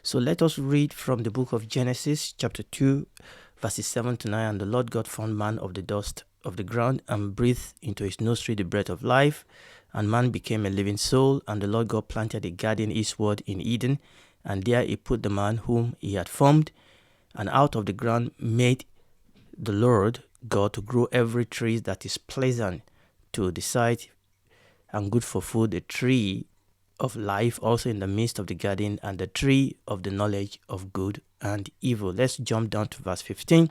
So let us read from the book of Genesis, chapter 2, verses 7 to 9. And the Lord God formed man of the dust of the ground and breathed into his nostril the breath of life. And man became a living soul. And the Lord God planted a garden eastward in Eden. And there he put the man whom he had formed. And out of the ground made the Lord God to grow every tree that is pleasant to the sight and good for food, a tree of life also in the midst of the garden, and the tree of the knowledge of good and evil. Let's jump down to verse 15.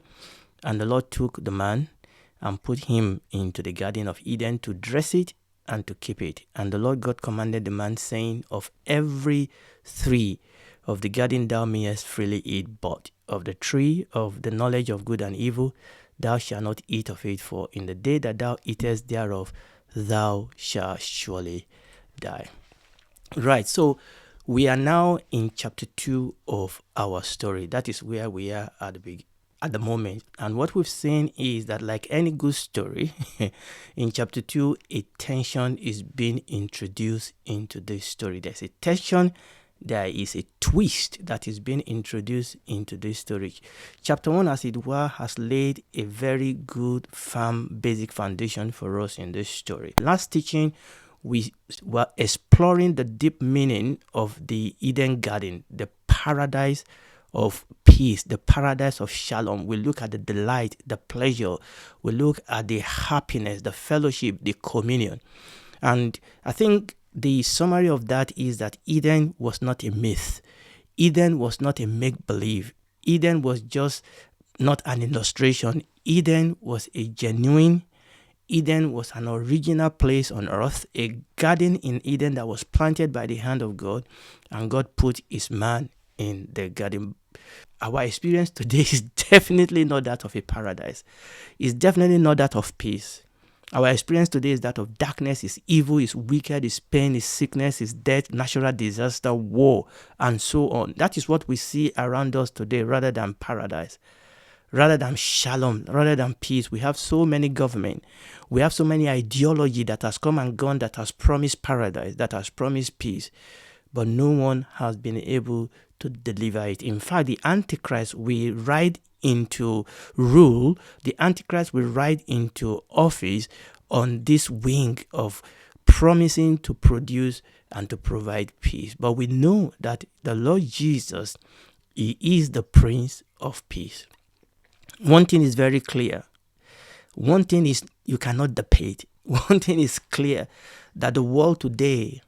And the Lord took the man and put him into the garden of Eden to dress it and to keep it. And the Lord God commanded the man, saying, of every tree of the garden thou mayest freely eat, but of the tree of the knowledge of good and evil thou shalt not eat of it, for in the day that thou eatest thereof thou shalt surely die. Right, so we are now in chapter 2 of our story. That is where we are at the moment. And what we've seen is that, like any good story, in chapter 2, a tension is being introduced into this story. There's a tension, there is a twist that is being introduced into this story. Chapter 1, as it were, has laid a very good, firm, basic foundation for us in this story. Last teaching, we were exploring the deep meaning of the Eden Garden, the paradise of peace, the paradise of shalom. We look at the delight, the pleasure. We look at the happiness, the fellowship, the communion. And I think the summary of that is that Eden was not a myth. Eden was not a make-believe. Eden was just not an illustration. Eden was a genuine, Eden was an original place on earth, a garden in Eden that was planted by the hand of God, and God put his man in the garden. Our experience today is definitely not that of a paradise. It's definitely not that of peace. Our experience today is that of darkness, is evil, is wicked, is pain, is sickness, is death, natural disaster, war, and so on. That is what we see around us today rather than paradise, rather than shalom, rather than peace. We have so many government. We have so many ideology that has come and gone, that has promised paradise, that has promised peace. But no one has been able to deliver it. In fact, the Antichrist will ride into rule. The Antichrist will ride into office on this wing of promising to produce and to provide peace. But we know that the Lord Jesus, he is the Prince of Peace. One thing is very clear. One thing is you cannot debate. One thing is clear, that the world today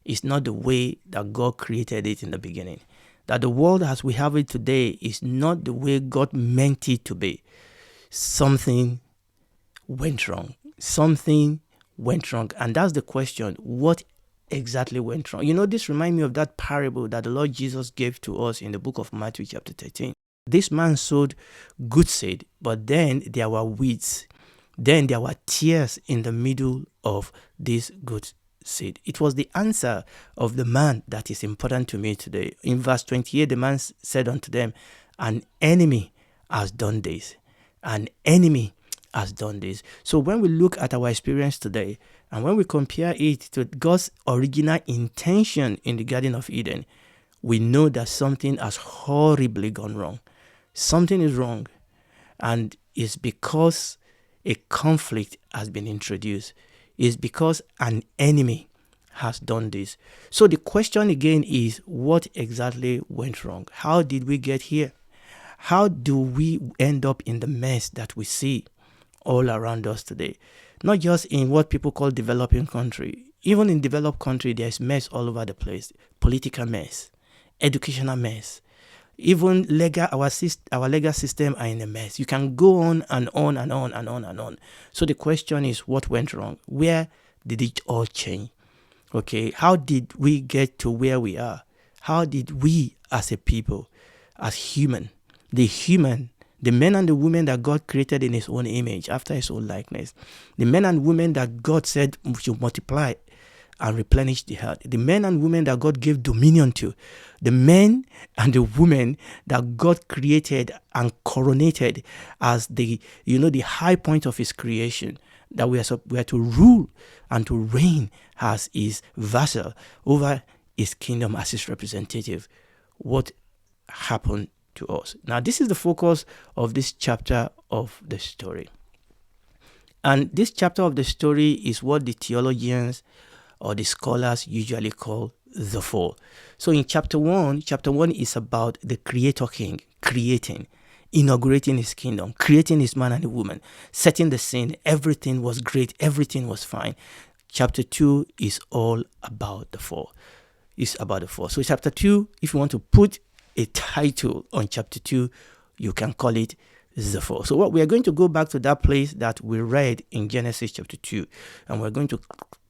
is not the way that God created it in the beginning. That the world as we have it today is not the way God meant it to be. Something went wrong. Something went wrong. And that's the question. What exactly went wrong? You know, this reminds me of that parable that the Lord Jesus gave to us in the book of Matthew chapter 13. This man sowed good seed, but then there were weeds. Then there were tears in the middle of this good seed. It was the answer of the man that is important to me today. In verse 28, the man said unto them, an enemy has done this. An enemy has done this. So when we look at our experience today, and when we compare it to God's original intention in the Garden of Eden, we know that something has horribly gone wrong. Something is wrong, and it's because a conflict has been introduced. It's because an enemy has done this. So the question again is, what exactly went wrong? How did we get here? How do we end up in the mess that we see all around us today? Not just in what people call developing country. Even in developed country, there's mess all over the place. Political mess, educational mess. Even our legal system are in a mess. You can go on and on and on and on and on. So the question is, what went wrong? Where did it all change? Okay, how did we get to where we are? How did we as a people, as the men and the women that God created in his own image, after his own likeness, the men and women that God said should multiply and replenish the earth, the men and women that God gave dominion to, the men and the women that God created and coronated as the high point of his creation, that we are to rule and to reign as his vassal over his kingdom, as his representative. What happen to us. Now, this is the focus of this chapter of the story. And this chapter of the story is what the theologians or the scholars usually call the fall. So in chapter 1 is about the creator king creating, inaugurating his kingdom, creating his man and a woman, setting the scene. Everything was great. Everything was fine. Chapter 2 is all about the fall. It's about the fall. So chapter 2, if you want to put a title on chapter 2, you can call it the fall. So what we are going to go back to that place that we read in Genesis chapter 2, and we're going to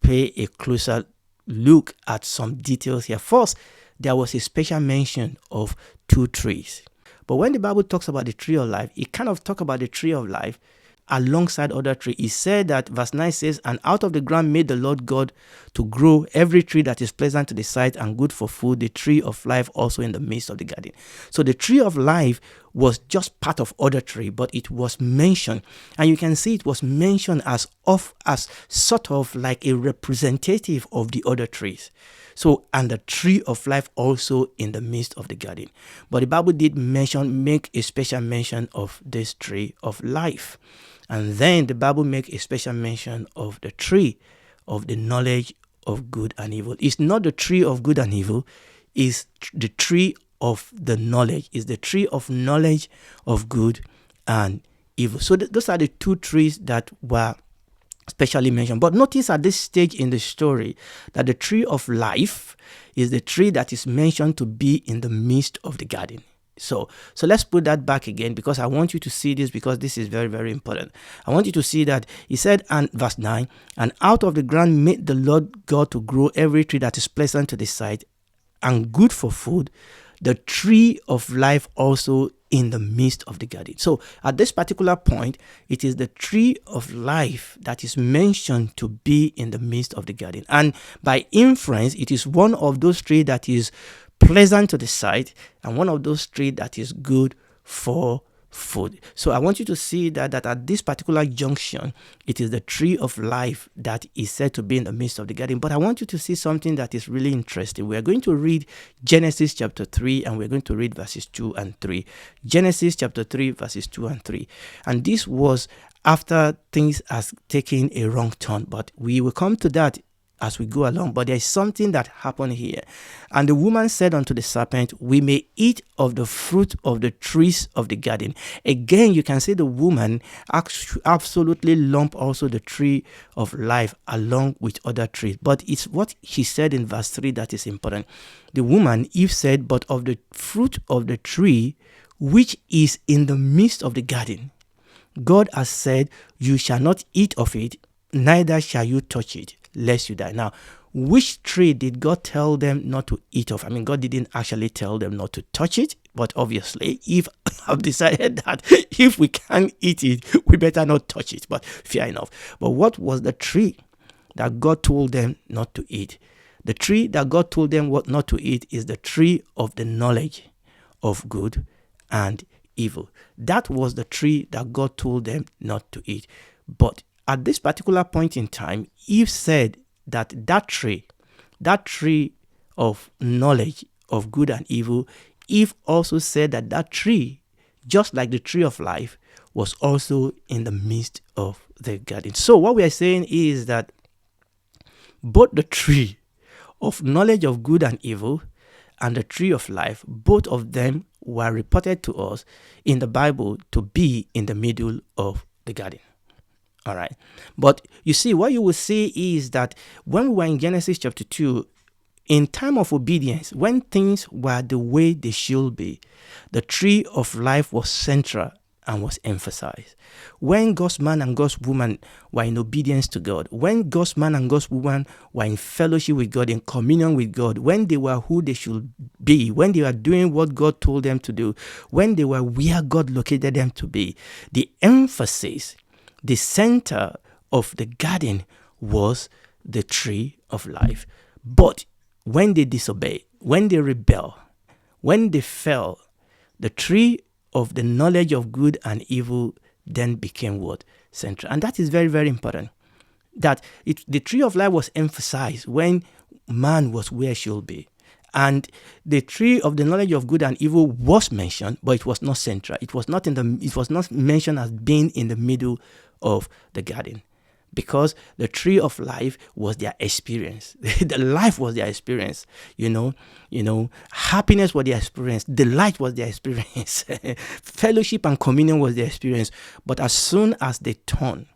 pay a closer look at some details here. First, there was a special mention of 2 trees. But when the Bible talks about the tree of life, it kind of talks about the tree of life alongside other tree. It said that verse 9 says, and out of the ground made the Lord God to grow every tree that is pleasant to the sight and good for food, the tree of life also in the midst of the garden. So the tree of life was just part of other tree, but it was mentioned, and you can see it was mentioned as sort of like a representative of the other trees. So, and the tree of life also in the midst of the garden. But the Bible did make a special mention of this tree of life. And then the Bible make a special mention of the tree of the knowledge of good and evil. It's not the tree of good and evil, it's the tree of the knowledge. It's the tree of knowledge of good and evil. So those are the 2 trees that were specially mentioned. But notice at this stage in the story that the tree of life is the tree that is mentioned to be in the midst of the garden. So let's put that back again, because I want you to see this, because this is very, very important. I want you to see that he said, and verse 9, and out of the ground made the Lord God to grow every tree that is pleasant to the sight and good for food, the tree of life also in the midst of the garden. So at this particular point, it is the tree of life that is mentioned to be in the midst of the garden. And by inference, it is one of those trees that is pleasant to the sight and one of those trees that is good for food. So I want you to see that at this particular junction, it is the tree of life that is said to be in the midst of the garden. But I want you to see something that is really interesting. We are going to read Genesis chapter 3, and we're going to read verses 2 and 3. Genesis chapter 3, verses 2 and 3. And this was after things has taken a wrong turn, but we will come to that as we go along. But there is something that happened here. And the woman said unto the serpent, we may eat of the fruit of the trees of the garden. Again, you can see the woman absolutely lump also the tree of life along with other trees. But it's what he said in verse 3 that is important. The woman, Eve, said, but of the fruit of the tree which is in the midst of the garden, God has said, you shall not eat of it, neither shall you touch it, lest you die. Now, which tree did God tell them not to eat of? I mean, God didn't actually tell them not to touch it, but obviously, Eve have decided that if we can't eat it, we better not touch it. But fair enough. But what was the tree that God told them not to eat? The tree that God told them what not to eat is the tree of the knowledge of good and evil. That was the tree that God told them not to eat. But at this particular point in time, Eve said that tree of knowledge of good and evil, Eve also said that tree, just like the tree of life, was also in the midst of the garden. So what we are saying is that both the tree of knowledge of good and evil and the tree of life, both of them were reported to us in the Bible to be in the middle of the garden. All right. But you see, what you will see is that when we were in Genesis chapter 2, in time of obedience, when things were the way they should be, the tree of life was central and was emphasized. When God's man and God's woman were in obedience to God, when God's man and God's woman were in fellowship with God, in communion with God, when they were who they should be, when they were doing what God told them to do, when they were where God located them to be, the emphasis, the center of the garden was the tree of life. But when they disobey, when they rebel, when they fell, the tree of the knowledge of good and evil then became what? Central. And that is very, very important. That the tree of life was emphasized when man was where he should be. And the tree of the knowledge of good and evil was mentioned, but it was not central. It was not mentioned as being in the middle of the garden, because the tree of life was their experience. The life was their experience. Happiness was their experience. Delight was their experience. Fellowship and communion was their experience. But as soon as they turn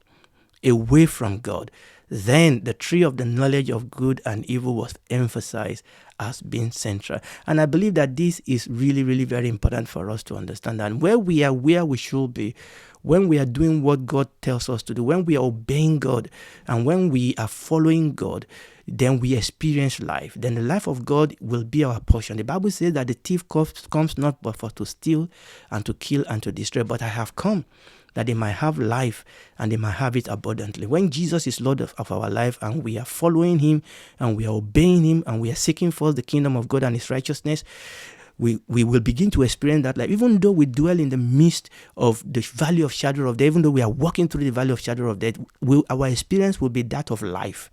away from God, then the tree of the knowledge of good and evil was emphasized as being central. And I believe that this is really, really very important for us to understand. And where we are, where we should be, when we are doing what God tells us to do, when we are obeying God, and when we are following God, then we experience life. Then the life of God will be our portion. The Bible says that the thief comes not but for to steal and to kill and to destroy, but I have come that they might have life and they might have it abundantly. When Jesus is Lord of our life, and we are following him and we are obeying him and we are seeking first the kingdom of God and his righteousness, we will begin to experience that life. Even though we dwell in the midst of the valley of shadow of death, even though we are walking through the valley of shadow of death, our experience will be that of life.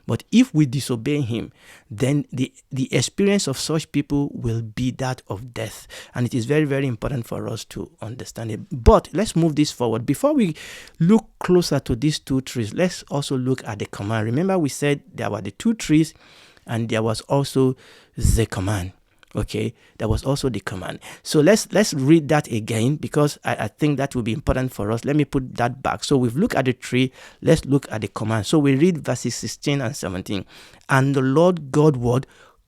But if we disobey him, then the experience of such people will be that of death. And it is very, very important for us to understand it. But let's move this forward. Before we look closer to these two trees, let's also look at the command. Remember, we said there were the two trees and there was also the command. Okay, that was also the command. So let's read that again, because I think that will be important for us. Let me put that back. So we've looked at the tree. Let's look at the command. So we read verses 16 and 17. And the Lord God what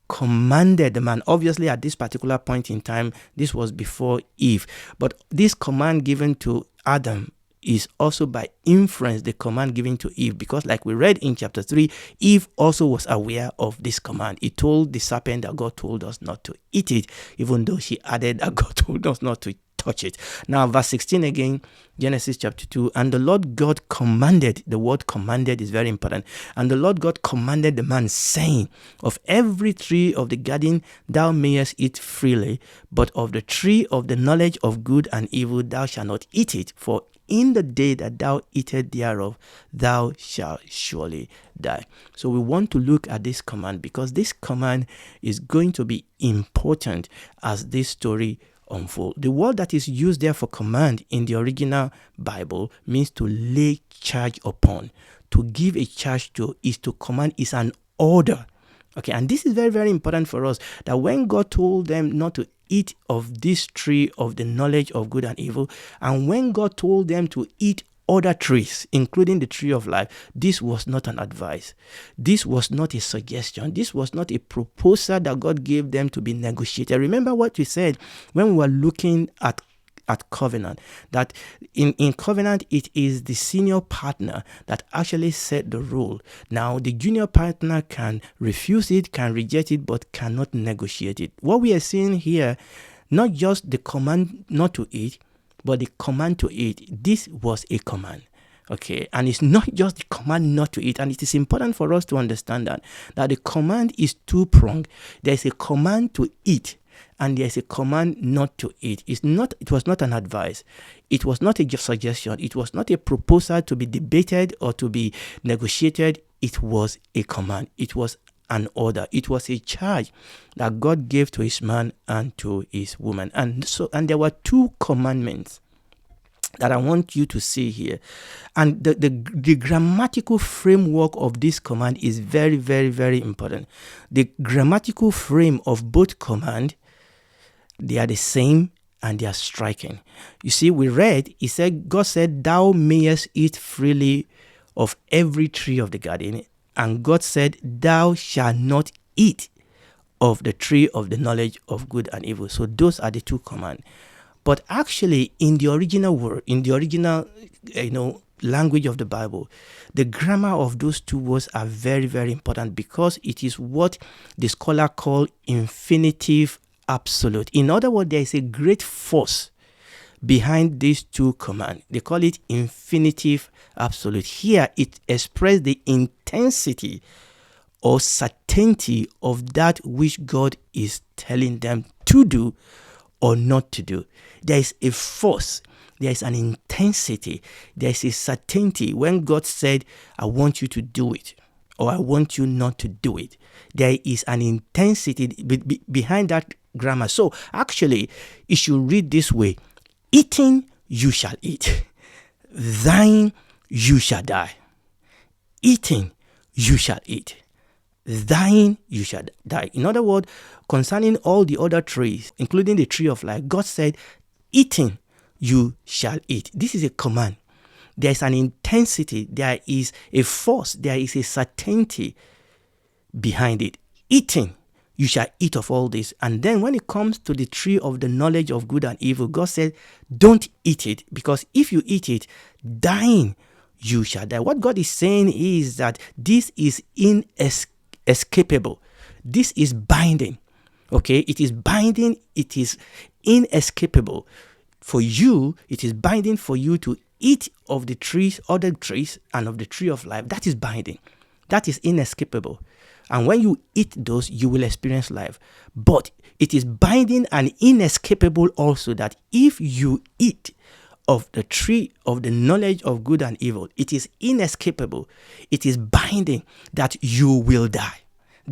commanded the man. Obviously, at this particular point in time, this was before Eve. But this command given to Adam is also by inference the command given to Eve, because like we read in chapter 3, Eve also was aware of this command. He told the serpent that God told us not to eat it, even though she added that God told us not to touch it. Now verse 16 again, Genesis chapter 2, and the Lord God commanded. The word commanded is very important. And the Lord God commanded the man, saying, of every tree of the garden thou mayest eat freely, but of the tree of the knowledge of good and evil thou shalt not eat it, for in the day that thou eatest thereof, thou shalt surely die. So we want to look at this command, because this command is going to be important as this story unfolds. The word that is used there for command in the original Bible means to lay charge upon. To give a charge to is to command, is an order. Okay, and this is very, very important for us, that when God told them not to eat of this tree of the knowledge of good and evil, and when God told them to eat other trees, including the tree of life, this was not an advice. This was not a suggestion. This was not a proposal that God gave them to be negotiated. Remember what we said when we were looking at covenant, that in covenant it is the senior partner that actually set the rule. Now the junior partner can refuse it, can reject it, but cannot negotiate it. What we are seeing here, not just the command not to eat, but the command to eat. This was a command. Okay, and it's not just the command not to eat, and it is important for us to understand that the command is two-pronged. There is a command to eat, and there's a command not to eat. It was not an advice. It was not a suggestion. It was not a proposal to be debated or to be negotiated. It was a command. It was an order. It was a charge that God gave to his man and to his woman. And there were two commandments that I want you to see here. And the grammatical framework of this command is very, very, very important. The grammatical frame of both command, they are the same and they are striking. You see, we read, God said, thou mayest eat freely of every tree of the garden. And God said, thou shalt not eat of the tree of the knowledge of good and evil. So those are the two commands. But actually, in the original word, in the original, language of the Bible, the grammar of those two words are very, very important, because it is what the scholar call infinitive absolute. In other words, there is a great force behind these two commands. They call it infinitive absolute. Here, it expresses the intensity or certainty of that which God is telling them to do or not to do. There is a force, there is an intensity, there is a certainty when God said, I want you to do it, or I want you not to do it. There is an intensity behind that grammar. So actually, it should read this way: eating, you shall eat. Dying, you shall die. Eating, you shall eat. Dying, you shall die. In other words, concerning all the other trees, including the tree of life, God said, eating, you shall eat. This is a command. There is an intensity, there is a force, there is a certainty behind it. Eating, you shall eat of all this. And then when it comes to the tree of the knowledge of good and evil, God said, don't eat it, because if you eat it, dying, you shall die. What God is saying is that this is inescapable. This is binding. Okay, it is binding, it is inescapable. For you, it is binding for you to eat of the trees, other trees, and of the tree of life. That is binding. That is inescapable. And when you eat those, you will experience life. But it is binding and inescapable also that if you eat of the tree of the knowledge of good and evil, it is inescapable. It is binding that you will die.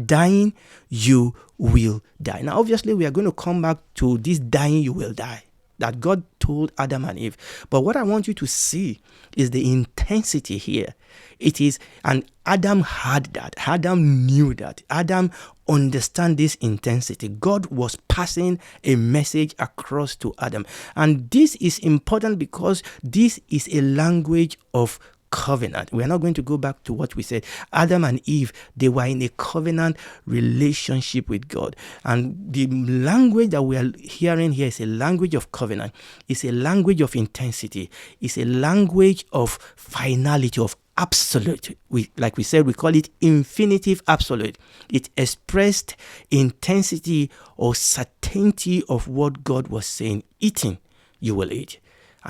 Dying, you will die. Now, obviously, we are going to come back to this dying, you will die, that God told Adam and Eve. But what I want you to see is the intensity here. It is, and Adam had that. Adam knew that. Adam understand this intensity. God was passing a message across to Adam. And this is important because this is a language of covenant. We are not going to go back to what we said. Adam and Eve, they were in a covenant relationship with God. And the language that we are hearing here is a language of covenant. It's a language of intensity. It's a language of finality, of absolute. Like we said, we call it infinitive absolute. It expressed intensity or certainty of what God was saying. Eating, you will eat.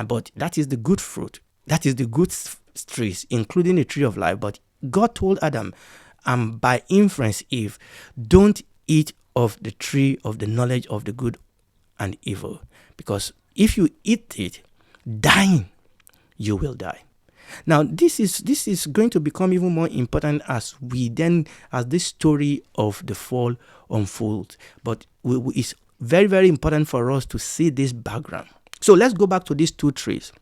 But that is the good fruit. That is the good trees, including the tree of life. But God told Adam, and by inference Eve, don't eat of the tree of the knowledge of the good and evil. Because if you eat it, dying, you will die. Now, this is going to become even more important as this story of the fall unfolds. But it's very, very important for us to see this background. So let's go back to these two trees.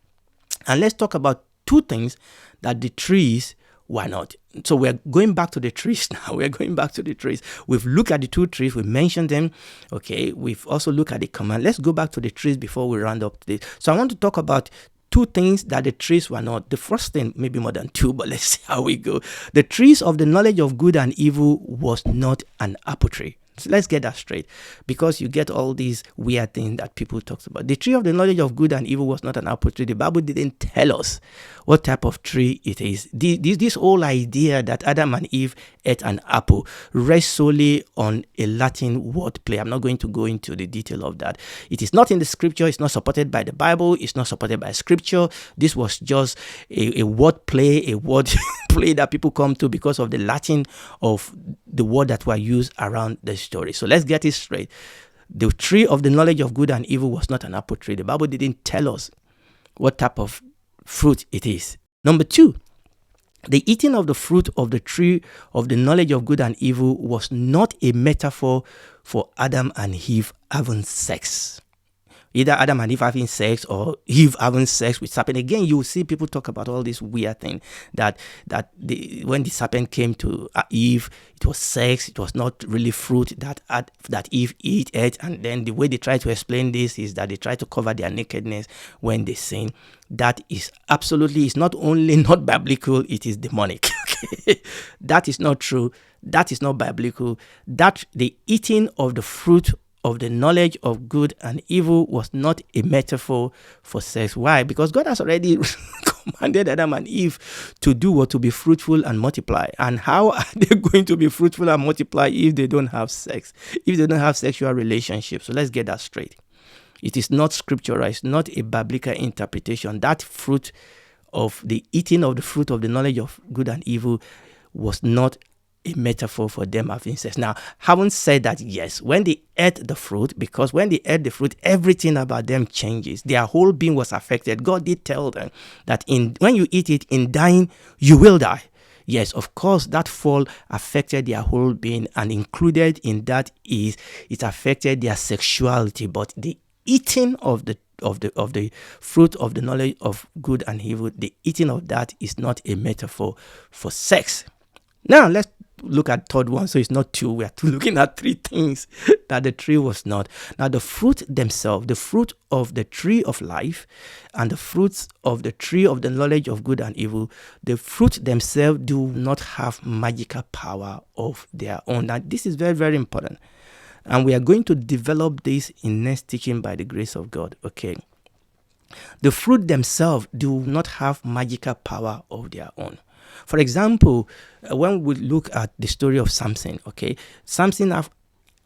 And let's talk about two things that the trees were not. So we're going back to the trees now. We're going back to the trees. We've looked at the two trees. We mentioned them. Okay. We've also looked at the command. Let's go back to the trees before we round up this. So I want to talk about two things that the trees were not. The first thing, maybe more than two, but let's see how we go. The trees of the knowledge of good and evil was not an apple tree. So let's get that straight, because you get all these weird things that people talk about. The tree of the knowledge of good and evil was not an apple tree. The Bible didn't tell us what type of tree it is. This whole idea that Adam and Eve ate an apple rests solely on a Latin word play. I'm not going to go into the detail of that. It is not in the scripture. It's not supported by the Bible. It's not supported by scripture. This was just a word play, a word play that people come to because of the Latin of the word that were used around the story. So let's get it straight. The tree of the knowledge of good and evil was not an apple tree. The Bible didn't tell us what type of fruit it is. Number two, the eating of the fruit of the tree of the knowledge of good and evil was not a metaphor for Adam and Eve having sex. Either Adam and Eve having sex or Eve having sex with serpent. Again, you will see people talk about all this weird thing that when the serpent came to Eve, it was sex. It was not really fruit that Eve ate. And then the way they try to explain this is that they try to cover their nakedness when they sin. That is absolutely, it's not only not biblical, it is demonic. Okay? That is not true. That is not biblical. That the eating of the fruit of the knowledge of good and evil was not a metaphor for sex. Why? Because God has already commanded Adam and Eve to do what? To be fruitful and multiply. And how are they going to be fruitful and multiply if they don't have sex? If they don't have sexual relationships? So let's get that straight. It is not scriptural. It's not a biblical interpretation. That fruit of the eating of the fruit of the knowledge of good and evil was not a metaphor for them having sex. Now, having said that, yes, when they ate the fruit, because when they ate the fruit, everything about them changes. Their whole being was affected. God did tell them that when you eat it, in dying, you will die. Yes, of course, that fall affected their whole being, and included in that is it affected their sexuality. But the eating of the fruit of the knowledge of good and evil, the eating of that is not a metaphor for sex. Now let's look at third one. So it's not two. We are looking at three things that the tree was not. Now the fruit themselves, the fruit of the tree of life and the fruits of the tree of the knowledge of good and evil, the fruit themselves do not have magical power of their own. Now this is very, very important. And we are going to develop this in next teaching by the grace of God. Okay. The fruit themselves do not have magical power of their own. For example, when we look at the story of Samson, okay, Samson have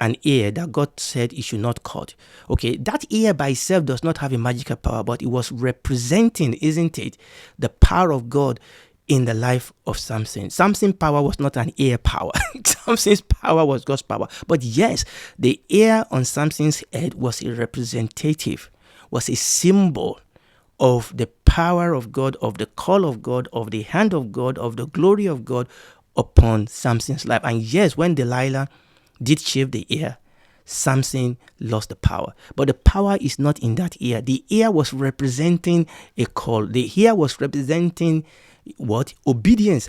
an ear that God said he should not cut. Okay, that ear by itself does not have a magical power, but it was representing, isn't it, the power of God in the life of Samson. Samson's power was not an ear power. Samson's power was God's power. But yes, the ear on Samson's head was a representative, was a symbol of the power of God, of the call of God, of the hand of God, of the glory of God upon Samson's life. And yes, when Delilah did shave the ear, Samson lost the power. But the power is not in that ear. The ear was representing a call. The ear was representing what? Obedience.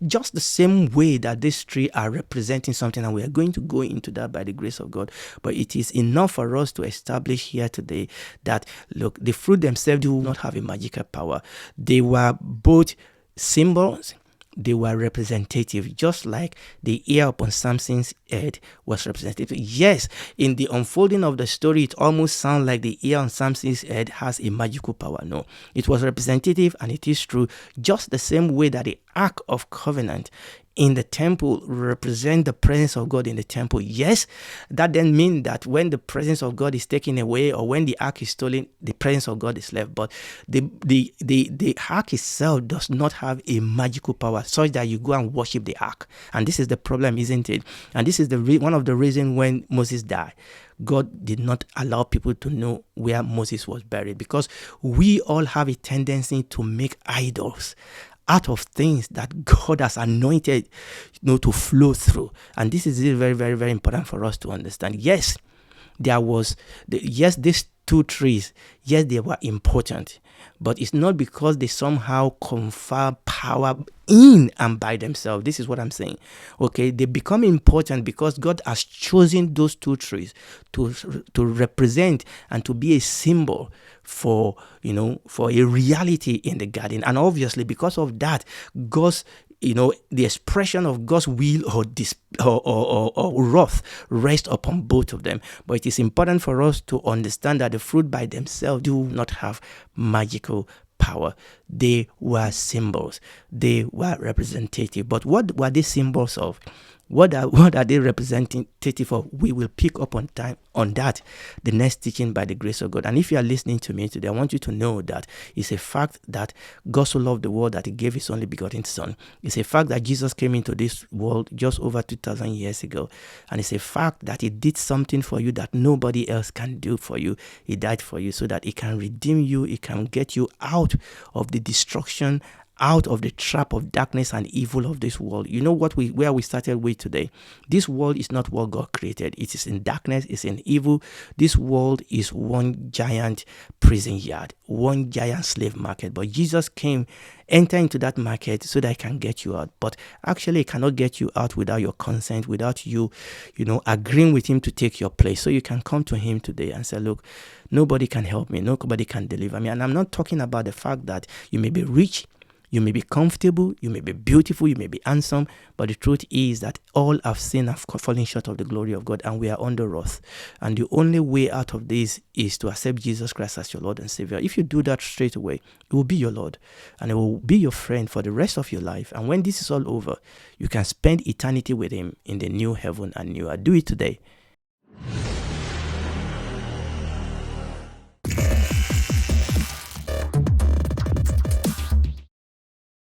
Just the same way that these three are representing something, and we are going to go into that by the grace of God. But it is enough for us to establish here today that, look, the fruit themselves do not have a magical power. They were both symbols, they were representative, just like the ear upon Samson's head was representative. Yes, in the unfolding of the story, it almost sounds like the ear on Samson's head has a magical power. No, it was representative, and it is true, just the same way that the Ark of Covenant in the temple represent the presence of God in the temple. Yes, that then means that when the presence of God is taken away, or when the ark is stolen, the presence of God is left. But the ark itself does not have a magical power such that you go and worship the ark. And this is the problem, isn't it? And this is one of the reasons when Moses died, God did not allow people to know where Moses was buried, because we all have a tendency to make idols out of things that God has anointed, to flow through. And this is very, very, very important for us to understand. Yes, these two trees, yes, they were important, but it's not because they somehow confer power in and by themselves. This is what I'm saying. Okay, they become important because God has chosen those two trees to represent and to be a symbol for a reality in the garden. And obviously, because of that, God's the expression of God's will or wrath rests upon both of them. But it is important for us to understand that the fruit by themselves do not have magical power. They were symbols. They were representative. But what were they symbols of? What are they representative of? We will pick up on that the next teaching by the grace of God. And if you are listening to me today, I want you to know that it's a fact that God so loved the world that he gave his only begotten son. It's a fact that Jesus came into this world just over 2,000 years ago. And it's a fact that he did something for you that nobody else can do for you. He died for you so that he can redeem you. He can get you out of the destruction, out of the trap of darkness and evil of this world. You know where we started with today? This world is not what God created. It is in darkness, it's in evil. This world is one giant prison yard, one giant slave market. But Jesus came, enter into that market so that he can get you out. But actually, he cannot get you out without your consent, without you, agreeing with him to take your place. So you can come to him today and say, look, nobody can help me. Nobody can deliver me. And I'm not talking about the fact that you may be rich, you may be comfortable, you may be beautiful, you may be handsome, but the truth is that all have sinned and fallen short of the glory of God, and we are under wrath. And the only way out of this is to accept Jesus Christ as your Lord and Savior. If you do that straight away, it will be your Lord, and it will be your friend for the rest of your life. And when this is all over, you can spend eternity with him in the new heaven and new earth. Do it today.